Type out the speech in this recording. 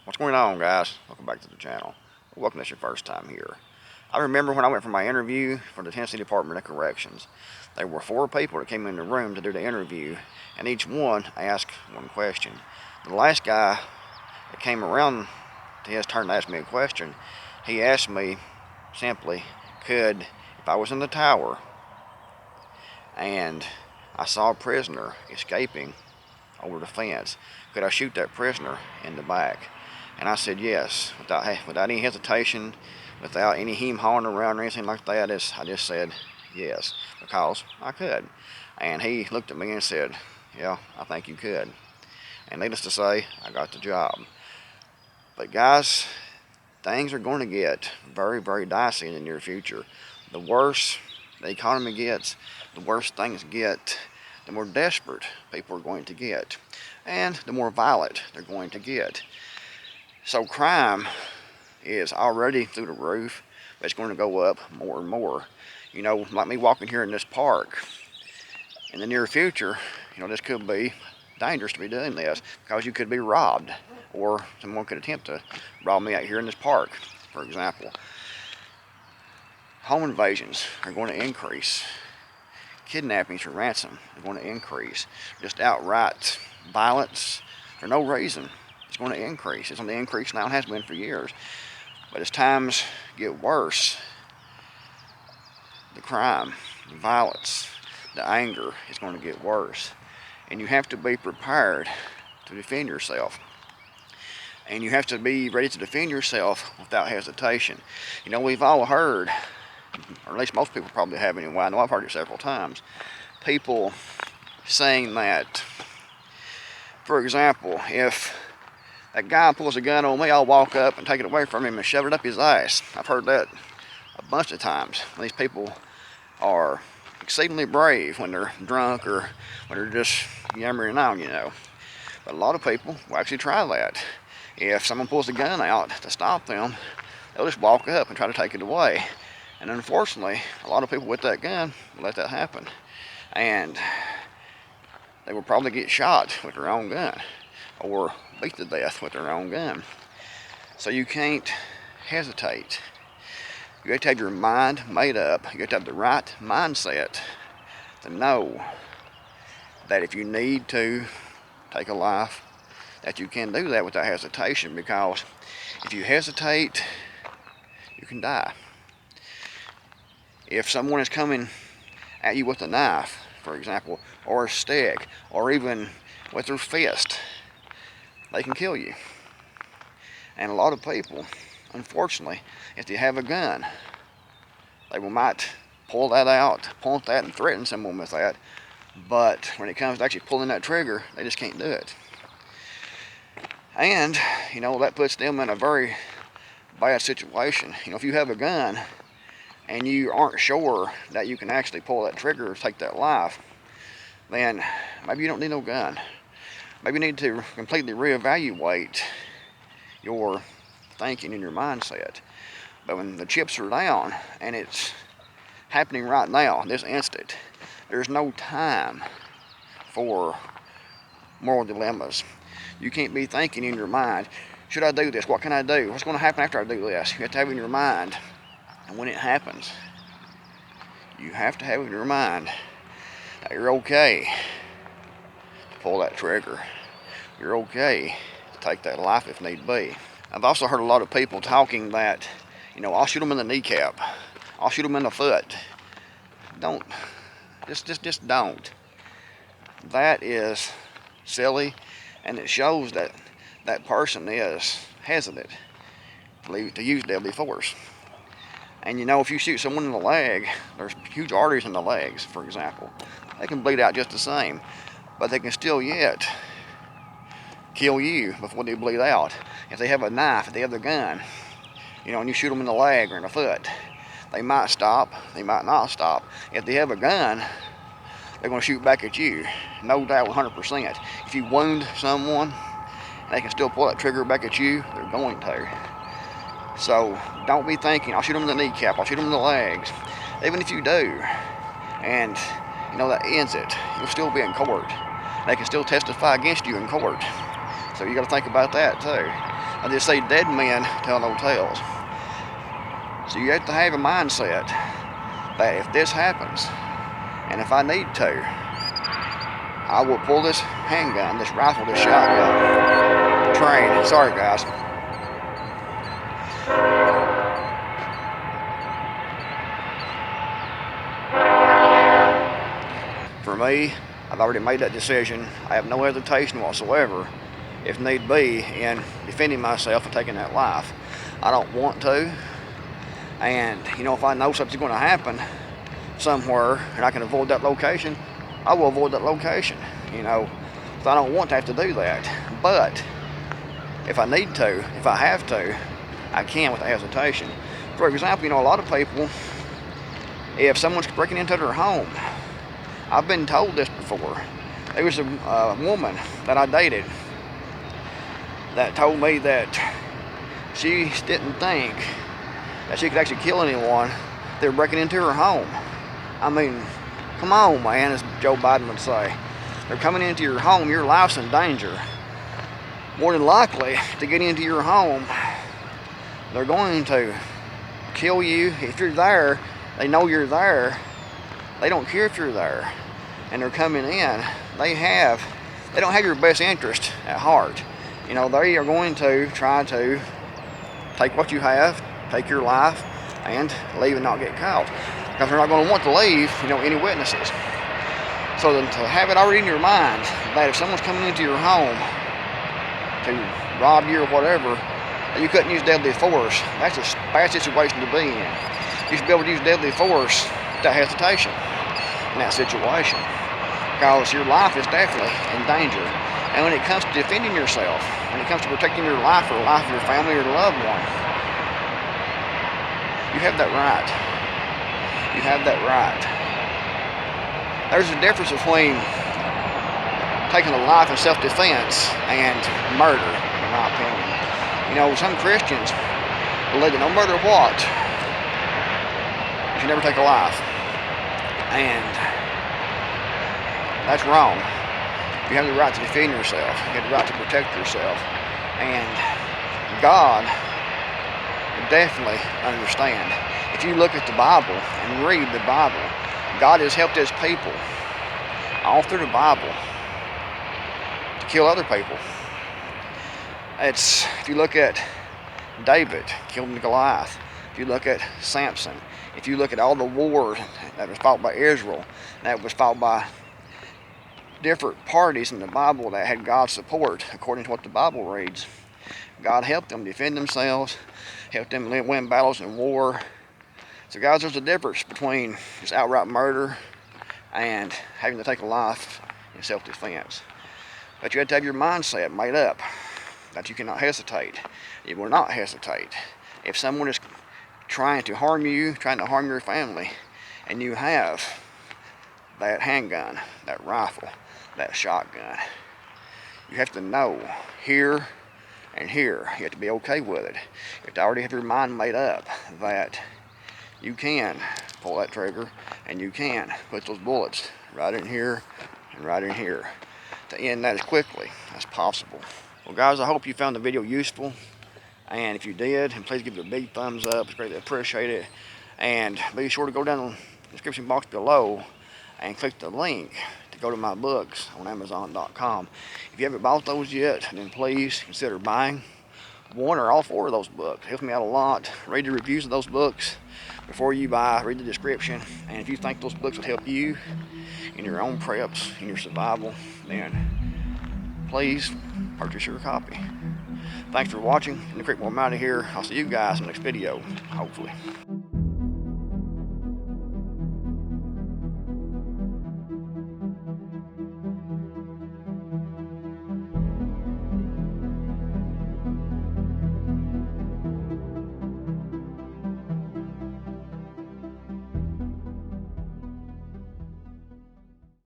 What's going on, guys? Welcome back to the channel. Welcome if it's your first time here. I remember when I went for my interview for the Tennessee Department of Corrections. There were 4 people that came in the room to do the interview, and each one asked one question. The last guy that came around to his turn to ask me a question, he asked me simply, if I was in the tower and I saw a prisoner escaping over the fence, could I shoot that prisoner in the back? And I said yes, without any hesitation, without any hawing around or anything like that. I just said yes, because I could. And he looked at me and said, yeah, I think you could. And needless to say, I got the job. But guys, things are going to get very, very dicey in the near future. The worse the economy gets, the worse things get, the more desperate people are going to get, and the more violent they're going to get. So crime is already through the roof, but it's going to go up more and more. You know, like me walking here in this park, in the near future, this could be dangerous to be doing this because you could be robbed, or someone could attempt to rob me out here in this park, for example. Home invasions are going to increase. Kidnappings for ransom are going to increase. Just outright violence for no reason. It's going to increase. It's on the increase now and has been for years. But as times get worse, the crime, the violence, the anger is going to get worse. And you have to be prepared to defend yourself. And you have to be ready to defend yourself without hesitation. We've all heard, or at least most people probably have anyway, I know I've heard it several times, people saying that, for example, if that guy pulls a gun on me, I'll walk up and take it away from him and shove it up his ass. I've heard that a bunch of times. These people are exceedingly brave when they're drunk or when they're just yammering on, But a lot of people will actually try that. If someone pulls a gun out to stop them, they'll just walk up and try to take it away. And unfortunately, a lot of people with that gun will let that happen. And they will probably get shot with their own gun or beat to death with their own gun. So you can't hesitate. You have to have your mind made up. You have to have the right mindset to know that if you need to take a life, that you can do that without hesitation, because if you hesitate, you can die. If someone is coming at you with a knife, for example, or a stick, or even with their fist, they can kill you. And a lot of people, unfortunately, if they have a gun, they might pull that out, point that and threaten someone with that, but when it comes to actually pulling that trigger, they just can't do it. And, that puts them in a very bad situation. If you have a gun and you aren't sure that you can actually pull that trigger or take that life, then maybe you don't need no gun. Maybe you need to completely reevaluate your thinking and your mindset. But when the chips are down and it's happening right now, this instant, there's no time for moral dilemmas. You can't be thinking in your mind, should I do this? What can I do? What's going to happen after I do this? You have to have it in your mind. And when it happens, you have to have it in your mind that you're okay to pull that trigger. You're okay to take that life if need be. I've also heard a lot of people talking that, I'll shoot them in the kneecap. I'll shoot them in the foot. Don't. Just don't. That is silly, and it shows that that person is hesitant to use deadly force. And if you shoot someone in the leg, there's huge arteries in the legs, for example. They can bleed out just the same, but they can still yet kill you before they bleed out. If they have a knife, if they have their gun, and you shoot them in the leg or in the foot, they might stop, they might not stop. If they have a gun, they're going to shoot back at you, no doubt, 100%. If you wound someone, they can still pull that trigger back at you, they're going to. So don't be thinking, I'll shoot them in the kneecap, I'll shoot them in the legs. Even if you do, and that ends it, you'll still be in court. They can still testify against you in court. So you got to think about that too. I just see dead men telling no tales. So you have to have a mindset that if this happens, and if I need to, I will pull this handgun, this rifle, this shotgun, train. Sorry guys. For me, I've already made that decision. I have no hesitation whatsoever, if need be, in defending myself and taking that life. I don't want to, and you know, if I know something's going to happen somewhere and I can avoid that location, I will avoid that location, you know. So I don't want to have to do that, but if I need to, if I have to, I can without hesitation. For example, you know, a lot of people, if someone's breaking into their home, I've been told this before. There was a woman that I dated that told me that she didn't think that she could actually kill anyone that were breaking into her home. I mean, come on, man, as Joe Biden would say. They're coming into your home, your life's in danger. More than likely, to get into your home, they're going to kill you. If you're there, they know you're there. They don't care if you're there. And they're coming in. They don't have your best interest at heart. You know, they are going to try to take what you have, take your life, and leave and not get caught. Because they're not going to want to leave, you know, any witnesses. So then to have it already in your mind that if someone's coming into your home to rob you or whatever, that you couldn't use deadly force, that's a bad situation to be in. You should be able to use deadly force without hesitation in that situation, because your life is definitely in danger. And when it comes to defending yourself, when it comes to protecting your life or the life of your family or the loved one, you have that right. You have that right. There's a difference between taking a life in self-defense and murder, in my opinion. You know, some Christians believe that no matter what, you should never take a life. And that's wrong. You have the right to defend yourself. You have the right to protect yourself. And God will definitely understand. If you look at the Bible and read the Bible, God has helped his people all through the Bible to kill other people. If you look at David, killing Goliath. If you look at Samson. If you look at all the wars that was fought by Israel, that was fought by different parties in the Bible that had God's support, according to what the Bible reads. God helped them defend themselves, helped them win battles in war. So guys, there's a difference between just outright murder and having to take a life in self-defense. But you have to have your mindset made up that you cannot hesitate. You will not hesitate. If someone is trying to harm you, trying to harm your family, and you have that handgun, that rifle, that shotgun, you have to know here and here. You have to be okay with it. You have to already have your mind made up that you can pull that trigger and you can put those bullets right in here and right in here to end that as quickly as possible. Well guys, I hope you found the video useful, and if you did, and please give it a big thumbs up. It's greatly appreciated. And be sure to go down in the description box below and click the link to go to my books on Amazon.com. If you haven't bought those yet, then please consider buying one or all four of those books. It helps me out a lot. Read the reviews of those books before you buy. Read the description, and if you think those books would help you in your own preps, in your survival, then please purchase your copy. Thanks for watching. In the Creekmore, I'm out of here. I'll see you guys in the next video, hopefully.